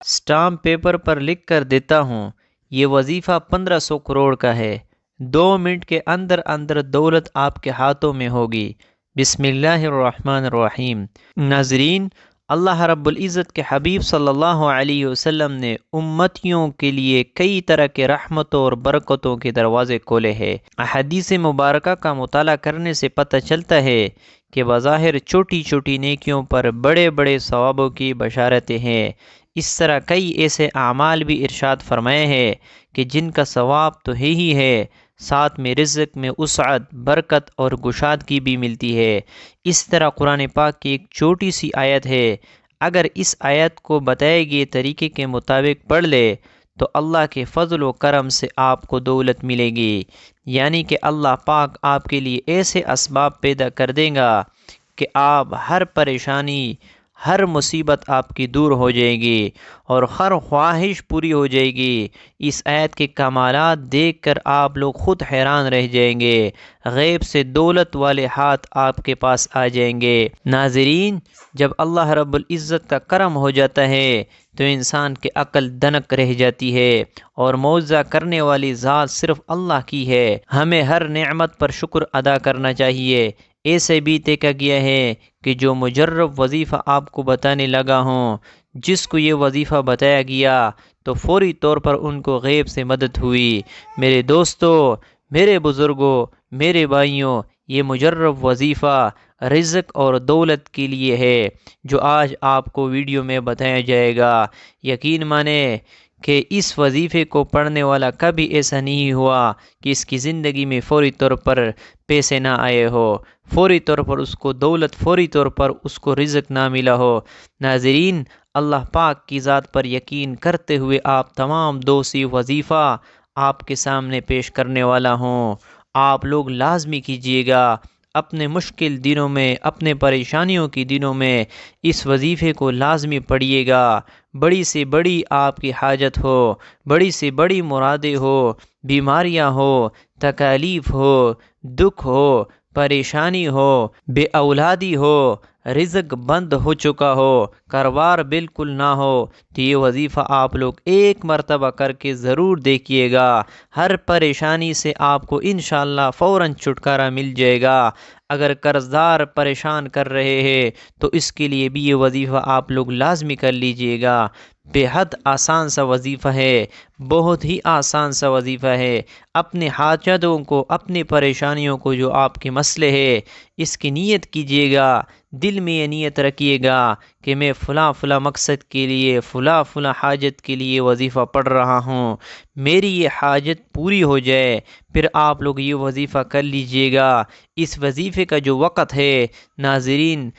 Stamp paper پر لکھ کر دیتا ہوں، یہ وظیفہ 1500 کروڑ کا ہے، 2 منٹ کے اندر اندر دولت آپ کے ہاتھوں میں ہوگی۔ بسم اللہ الرحمن الرحیم۔ ناظرین، اللہ رب العزت کے حبیب صلی اللہ علیہ وسلم نے امتیوں کے لیے کئی طرح کے رحمتوں اور برکتوں کے دروازے کھولے ہیں۔ احادیث مبارکہ کا مطالعہ کرنے سے پتہ چلتا ہے کہ بظاہر چھوٹی چھوٹی نیکیوں پر بڑے بڑے ثوابوں کی بشارتیں ہیں۔ اس طرح کئی ایسے اعمال بھی ارشاد فرمائے ہیں کہ جن کا ثواب تو ہے ہی ہے، ساتھ میں رزق میں وسعت، برکت اور گشادگی بھی ملتی ہے۔ اس طرح قرآن پاک کی ایک چھوٹی سی آیت ہے، اگر اس آیت کو بتائے گئے طریقے کے مطابق پڑھ لے تو اللہ کے فضل و کرم سے آپ کو دولت ملے گی، یعنی کہ اللہ پاک آپ کے لیے ایسے اسباب پیدا کر دے گا کہ آپ ہر پریشانی، ہر مصیبت آپ کی دور ہو جائے گی اور ہر خواہش پوری ہو جائے گی۔ اس آیت کے کمالات دیکھ کر آپ لوگ خود حیران رہ جائیں گے، غیب سے دولت والے ہاتھ آپ کے پاس آ جائیں گے۔ ناظرین، جب اللہ رب العزت کا کرم ہو جاتا ہے تو انسان کی عقل دنک رہ جاتی ہے، اور معاوضہ کرنے والی ذات صرف اللہ کی ہے۔ ہمیں ہر نعمت پر شکر ادا کرنا چاہیے۔ ایسے بھی دیکھا گیا ہے کہ جو مجرب وظیفہ آپ کو بتانے لگا ہوں، جس کو یہ وظیفہ بتایا گیا تو فوری طور پر ان کو غیب سے مدد ہوئی۔ میرے دوستو، میرے بزرگوں، میرے بھائیوں، یہ مجرب وظیفہ رزق اور دولت کے لیے ہے جو آج آپ کو ویڈیو میں بتایا جائے گا۔ یقین مانیں کہ اس وظیفے کو پڑھنے والا کبھی ایسا نہیں ہوا کہ اس کی زندگی میں فوری طور پر پیسے نہ آئے ہو، فوری طور پر اس کو دولت، فوری طور پر اس کو رزق نہ ملا ہو۔ ناظرین، اللہ پاک کی ذات پر یقین کرتے ہوئے آپ تمام دوسری وظیفہ آپ کے سامنے پیش کرنے والا ہوں۔ آپ لوگ لازمی کیجئے گا، اپنے مشکل دنوں میں، اپنے پریشانیوں کی دنوں میں اس وظیفے کو لازمی پڑھیے گا۔ بڑی سے بڑی آپ کی حاجت ہو، بڑی سے بڑی مرادیں ہو، بیماریاں ہو، تکالیف ہو، دکھ ہو، پریشانی ہو، بے اولادی ہو، رزق بند ہو چکا ہو، کاروبار بالکل نہ ہو، تو یہ وظیفہ آپ لوگ ایک مرتبہ کر کے ضرور دیکھیے گا۔ ہر پریشانی سے آپ کو انشاءاللہ فوراً چھٹکارا مل جائے گا۔ اگر قرض دار پریشان کر رہے ہیں تو اس کے لیے بھی یہ وظیفہ آپ لوگ لازمی کر لیجئے گا۔ بے حد آسان سا وظیفہ ہے، بہت ہی آسان سا وظیفہ ہے۔ اپنے حاجتوں کو، اپنی پریشانیوں کو، جو آپ کے مسئلے ہیں، اس کی نیت کیجئے گا۔ دل میں یہ نیت رکھیے گا کہ میں فلاں فلاں مقصد کے لیے، فلاں فلاں حاجت کے لیے وظیفہ پڑھ رہا ہوں، میری یہ حاجت پوری ہو جائے، پھر آپ لوگ یہ وظیفہ کر لیجئے گا۔ اس وظیفے کا جو وقت ہے ناظرین،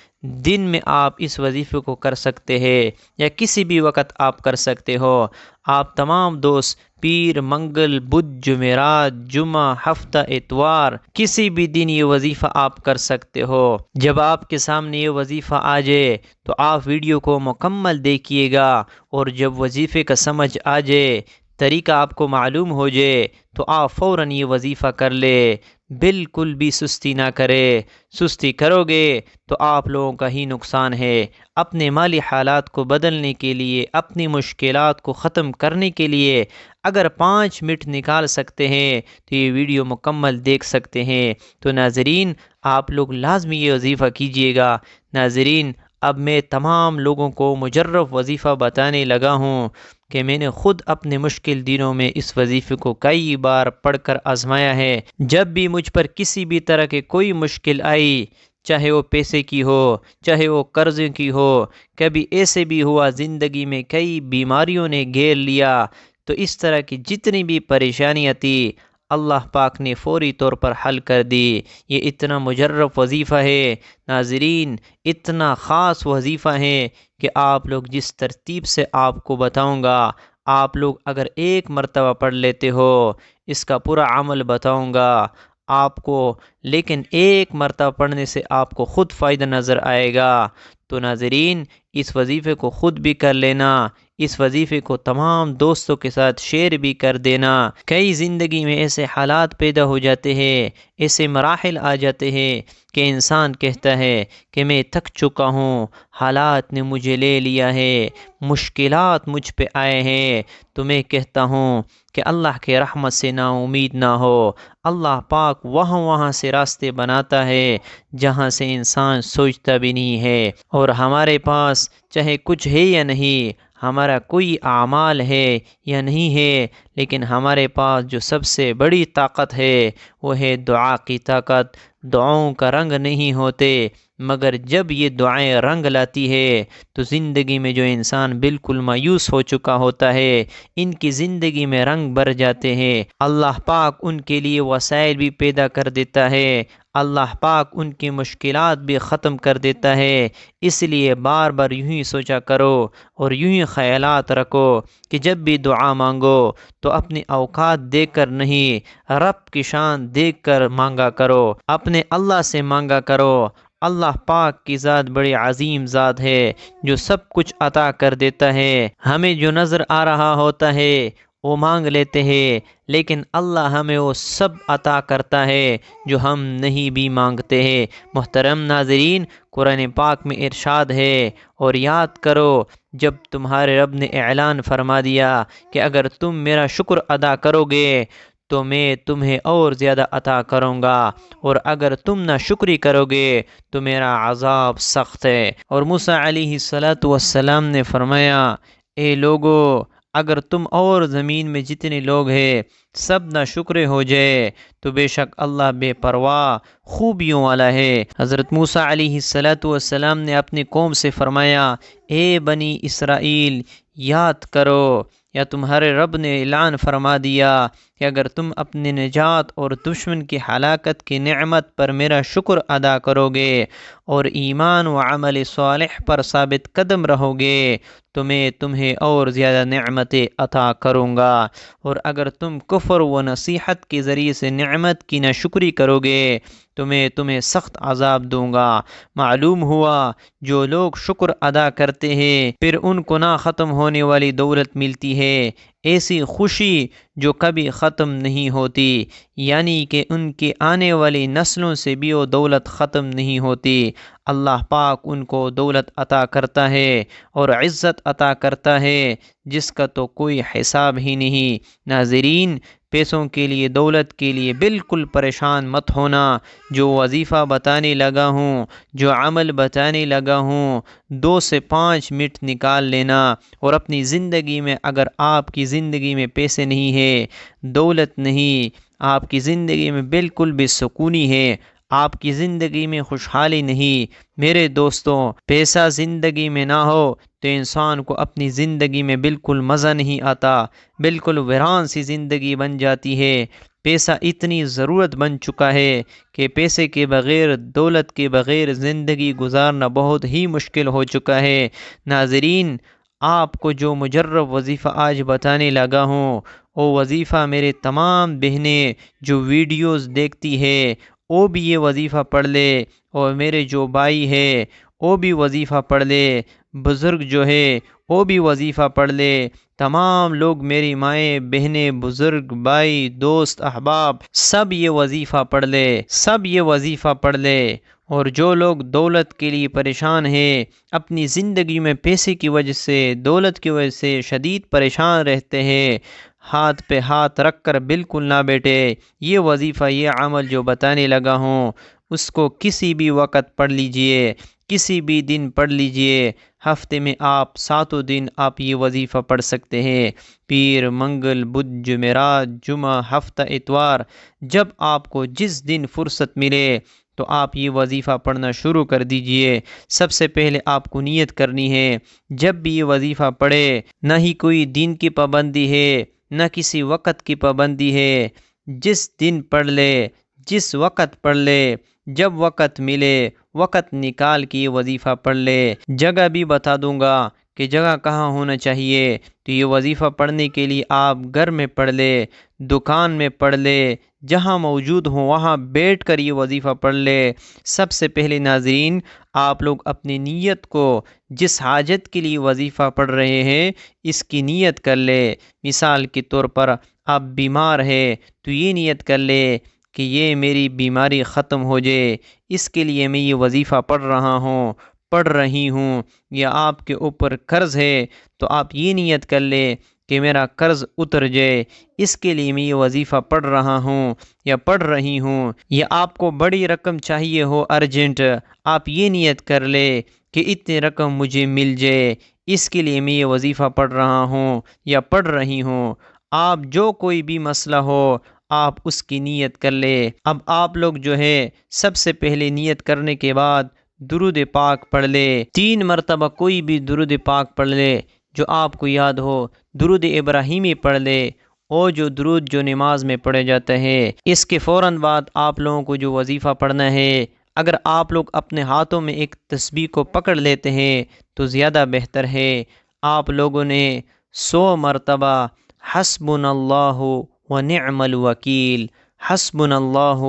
دن میں آپ اس وظیفے کو کر سکتے ہیں یا کسی بھی وقت آپ کر سکتے ہو۔ آپ تمام دوست پیر، منگل، بدھ، جمعرات، جمعہ، ہفتہ، اتوار، کسی بھی دن یہ وظیفہ آپ کر سکتے ہو۔ جب آپ کے سامنے یہ وظیفہ آ جائے تو آپ ویڈیو کو مکمل دیکھیے گا، اور جب وظیفے کا سمجھ آ جائے، طریقہ آپ کو معلوم ہو جائے تو آپ فوراً یہ وظیفہ کر لے، بالکل بھی سستی نہ کرے۔ سستی کرو گے تو آپ لوگوں کا ہی نقصان ہے۔ اپنے مالی حالات کو بدلنے کے لیے، اپنی مشکلات کو ختم کرنے کے لیے اگر 5 منٹ نکال سکتے ہیں تو یہ ویڈیو مکمل دیکھ سکتے ہیں۔ تو ناظرین، آپ لوگ لازمی یہ وظیفہ کیجئے گا۔ ناظرین، اب میں تمام لوگوں کو مجرب وظیفہ بتانے لگا ہوں کہ میں نے خود اپنے مشکل دنوں میں اس وظیفے کو کئی بار پڑھ کر آزمایا ہے۔ جب بھی مجھ پر کسی بھی طرح کی کوئی مشکل آئی، چاہے وہ پیسے کی ہو، چاہے وہ قرض کی ہو، کبھی ایسے بھی ہوا زندگی میں کئی بیماریوں نے گھیر لیا، تو اس طرح کی جتنی بھی پریشانیاں تھی، اللہ پاک نے فوری طور پر حل کر دی۔ یہ اتنا مجرب وظیفہ ہے ناظرین، اتنا خاص وظیفہ ہے کہ آپ لوگ جس ترتیب سے آپ کو بتاؤں گا، آپ لوگ اگر ایک مرتبہ پڑھ لیتے ہو، اس کا پورا عمل بتاؤں گا آپ کو، لیکن ایک مرتبہ پڑھنے سے آپ کو خود فائدہ نظر آئے گا۔ تو ناظرین اس وظیفے کو خود بھی کر لینا، اس وظیفے کو تمام دوستوں کے ساتھ شیئر بھی کر دینا۔ کئی زندگی میں ایسے حالات پیدا ہو جاتے ہیں، ایسے مراحل آ جاتے ہیں کہ انسان کہتا ہے کہ میں تھک چکا ہوں، حالات نے مجھے لے لیا ہے، مشکلات مجھ پہ آئے ہیں، تو میں کہتا ہوں کہ اللہ کے رحمت سے نا امید نہ ہو۔ اللہ پاک وہاں سے راستے بناتا ہے جہاں سے انسان سوچتا بھی نہیں ہے، اور ہمارے پاس چاہے کچھ ہے یا نہیں، ہمارا کوئی اعمال ہے یا نہیں ہے، لیکن ہمارے پاس جو سب سے بڑی طاقت ہے وہ ہے دعا کی طاقت۔ دعاؤں کا رنگ نہیں ہوتے، مگر جب یہ دعائیں رنگ لاتی ہے تو زندگی میں جو انسان بالکل مایوس ہو چکا ہوتا ہے، ان کی زندگی میں رنگ بھر جاتے ہیں۔ اللہ پاک ان کے لیے وسائل بھی پیدا کر دیتا ہے، اللہ پاک ان کی مشکلات بھی ختم کر دیتا ہے۔ اس لیے بار بار یوں ہی سوچا کرو اور یوں ہی خیالات رکھو کہ جب بھی دعا مانگو تو اپنے اوقات دیکھ کر نہیں، رب کی شان دیکھ کر مانگا کرو، اپنے اللہ سے مانگا کرو۔ اللہ پاک کی ذات بڑی عظیم ذات ہے جو سب کچھ عطا کر دیتا ہے۔ ہمیں جو نظر آ رہا ہوتا ہے وہ مانگ لیتے ہیں، لیکن اللہ ہمیں وہ سب عطا کرتا ہے جو ہم نہیں بھی مانگتے ہیں۔ محترم ناظرین، قرآن پاک میں ارشاد ہے، اور یاد کرو جب تمہارے رب نے اعلان فرما دیا کہ اگر تم میرا شکر ادا کرو گے تو میں تمہیں اور زیادہ عطا کروں گا، اور اگر تم نہ شکری کرو گے تو میرا عذاب سخت ہے۔ اور موسیٰ علیہ السلام نے فرمایا، اے لوگو اگر تم اور زمین میں جتنے لوگ ہیں سب نہ شکر ہو جائے تو بے شک اللہ بے پرواہ خوبیوں والا ہے۔ حضرت موسیٰ علیہ السلام نے اپنی قوم سے فرمایا، اے بنی اسرائیل یاد کرو، یا تمہارے رب نے اعلان فرما دیا کہ اگر تم اپنی نجات اور دشمن کی ہلاکت کی نعمت پر میرا شکر ادا کرو گے اور ایمان و عمل صالح پر ثابت قدم رہو گے تو میں تمہیں اور زیادہ نعمتیں عطا کروں گا، اور اگر تم کفر و نصیحت کے ذریعے سے نعمت کی ناشکری کرو گے تو میں تمہیں سخت عذاب دوں گا۔ معلوم ہوا جو لوگ شکر ادا کرتے ہیں پھر ان کو نہ ختم ہونے والی دولت ملتی ہے، ایسی خوشی جو کبھی ختم نہیں ہوتی، یعنی کہ ان کے آنے والی نسلوں سے بھی وہ دولت ختم نہیں ہوتی۔ اللہ پاک ان کو دولت عطا کرتا ہے اور عزت عطا کرتا ہے جس کا تو کوئی حساب ہی نہیں۔ ناظرین، پیسوں کے لیے، دولت کے لیے بالکل پریشان مت ہونا۔ جو وظیفہ بتانے لگا ہوں، جو عمل بتانے لگا ہوں، 2 سے 5 منٹ نکال لینا، اور اپنی زندگی میں اگر آپ کی زندگی میں پیسے نہیں ہے، دولت نہیں، آپ کی زندگی میں بالکل بے سکونی ہے، آپ کی زندگی میں خوشحالی نہیں، میرے دوستوں پیسہ زندگی میں نہ ہو تو انسان کو اپنی زندگی میں بالکل مزہ نہیں آتا، بالکل ویران سی زندگی بن جاتی ہے۔ پیسہ اتنی ضرورت بن چکا ہے کہ پیسے کے بغیر، دولت کے بغیر زندگی گزارنا بہت ہی مشکل ہو چکا ہے۔ ناظرین، آپ کو جو مجرب وظیفہ آج بتانے لگا ہوں، وہ وظیفہ میرے تمام بہنیں جو ویڈیوز دیکھتی ہے وہ بھی یہ وظیفہ پڑھ لے، اور میرے جو بھائی ہے وہ بھی وظیفہ پڑھ لے، بزرگ جو ہے وہ بھی وظیفہ پڑھ لے، تمام لوگ، میری مائیں بہنیں، بزرگ، بھائی، دوست، احباب، سب یہ وظیفہ پڑھ لے، سب یہ وظیفہ پڑھ لے۔ اور جو لوگ دولت کے لیے پریشان ہیں، اپنی زندگی میں پیسے کی وجہ سے، دولت کی وجہ سے شدید پریشان رہتے ہیں، ہاتھ پہ ہاتھ رکھ کر بالکل نہ بیٹھے۔ یہ وظیفہ، یہ عمل جو بتانے لگا ہوں اس کو کسی بھی وقت پڑھ لیجئے، کسی بھی دن پڑھ لیجئے۔ ہفتے میں آپ 7 دن آپ یہ وظیفہ پڑھ سکتے ہیں، پیر، منگل، بدھ، جمعرات، جمعہ، ہفتہ، اتوار، جب آپ کو جس دن فرصت ملے تو آپ یہ وظیفہ پڑھنا شروع کر دیجئے۔ سب سے پہلے آپ کو نیت کرنی ہے، جب بھی یہ وظیفہ پڑھے، نہ ہی کوئی دین کی پابندی ہے، نہ کسی وقت کی پابندی ہے، جس دن پڑھ لے، جس وقت پڑھ لے، جب وقت ملے وقت نکال کے یہ وظیفہ پڑھ لے۔ جگہ بھی بتا دوں گا کہ جگہ کہاں ہونا چاہیے، تو یہ وظیفہ پڑھنے کے لیے آپ گھر میں پڑھ لے، دکان میں پڑھ لے، جہاں موجود ہوں وہاں بیٹھ کر یہ وظیفہ پڑھ لے۔ سب سے پہلے ناظرین، آپ لوگ اپنی نیت کو، جس حاجت کے لیے وظیفہ پڑھ رہے ہیں اس کی نیت کر لے۔ مثال کے طور پر آپ بیمار ہے تو یہ نیت کر لے کہ یہ میری بیماری ختم ہو جائے، اس کے لیے میں یہ وظیفہ پڑھ رہا ہوں، پڑھ رہی ہوں۔ یا آپ کے اوپر قرض ہے تو آپ یہ نیت کر لے کہ میرا قرض اتر جائے، اس کے لیے میں یہ وظیفہ پڑھ رہا ہوں یا پڑھ رہی ہوں۔ یا آپ کو بڑی رقم چاہیے ہو ارجنٹ، آپ یہ نیت کر لے کہ اتنی رقم مجھے مل جائے، اس کے لیے میں یہ وظیفہ پڑھ رہا ہوں یا پڑھ رہی ہوں۔ آپ جو کوئی بھی مسئلہ ہو آپ اس کی نیت کر لے۔ اب آپ لوگ جو ہے سب سے پہلے نیت کرنے کے بعد درود پاک پڑھ لے، 3 مرتبہ کوئی بھی درود پاک پڑھ لے جو آپ کو یاد ہو۔ درود ابراہیمی پڑھ لے، اور جو درود جو نماز میں پڑھے جاتے ہیں۔ اس کے فوراً بعد آپ لوگوں کو جو وظیفہ پڑھنا ہے، اگر آپ لوگ اپنے ہاتھوں میں ایک تسبیح کو پکڑ لیتے ہیں تو زیادہ بہتر ہے۔ آپ لوگوں نے 100 مرتبہ حسبنا اللہ ونعم الوکیل، حسبنا اللہ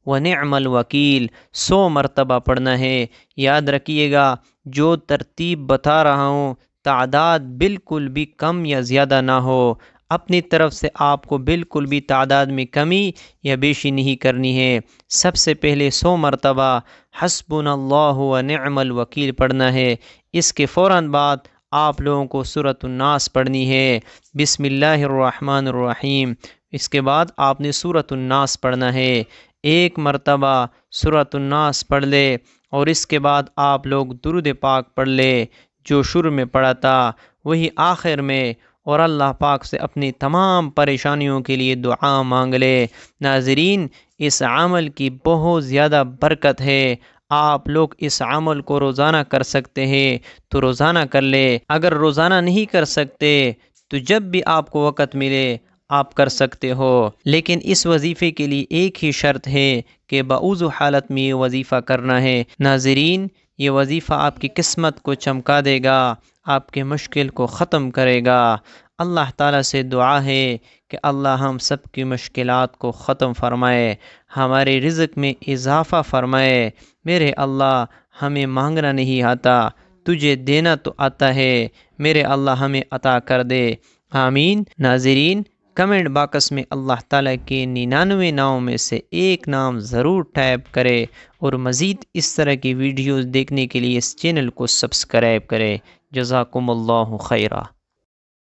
ونعم الوکیل 100 مرتبہ پڑھنا ہے۔ یاد رکھیے گا، جو ترتیب بتا رہا ہوں تعداد بالکل بھی کم یا زیادہ نہ ہو۔ اپنی طرف سے آپ کو بالکل بھی تعداد میں کمی یا بیشی نہیں کرنی ہے۔ سب سے پہلے 100 مرتبہ حسبنا اللہ ونعم الوکیل پڑھنا ہے۔ اس کے فوراً بعد آپ لوگوں کو سورۃ الناس پڑھنی ہے، بسم اللہ الرحمن الرحیم۔ اس کے بعد آپ نے سورۃ الناس پڑھنا ہے۔ 1 مرتبہ سورۃ الناس پڑھ لے، اور اس کے بعد آپ لوگ درود پاک پڑھ لے، جو شروع میں پڑھا تھا وہی آخر میں، اور اللہ پاک سے اپنی تمام پریشانیوں کے لیے دعا مانگ لے۔ ناظرین، اس عمل کی بہت زیادہ برکت ہے۔ آپ لوگ اس عمل کو روزانہ کر سکتے ہیں تو روزانہ کر لے، اگر روزانہ نہیں کر سکتے تو جب بھی آپ کو وقت ملے آپ کر سکتے ہو۔ لیکن اس وظیفے کے لیے ایک ہی شرط ہے کہ بعوض حالت میں یہ وظیفہ کرنا ہے۔ ناظرین، یہ وظیفہ آپ کی قسمت کو چمکا دے گا، آپ کے مشکل کو ختم کرے گا۔ اللہ تعالیٰ سے دعا ہے کہ اللہ ہم سب کی مشکلات کو ختم فرمائے، ہمارے رزق میں اضافہ فرمائے۔ میرے اللہ، ہمیں مانگنا نہیں آتا، تجھے دینا تو آتا ہے، میرے اللہ ہمیں عطا کر دے، آمین۔ ناظرین، کمنٹ باکس میں اللہ تعالیٰ کے 99 ناموں میں سے ایک نام ضرور ٹائپ کرے، اور مزید اس طرح کی ویڈیوز دیکھنے کے لیے اس چینل کو سبسکرائب کرے۔ جزاکم اللہ خیرہ۔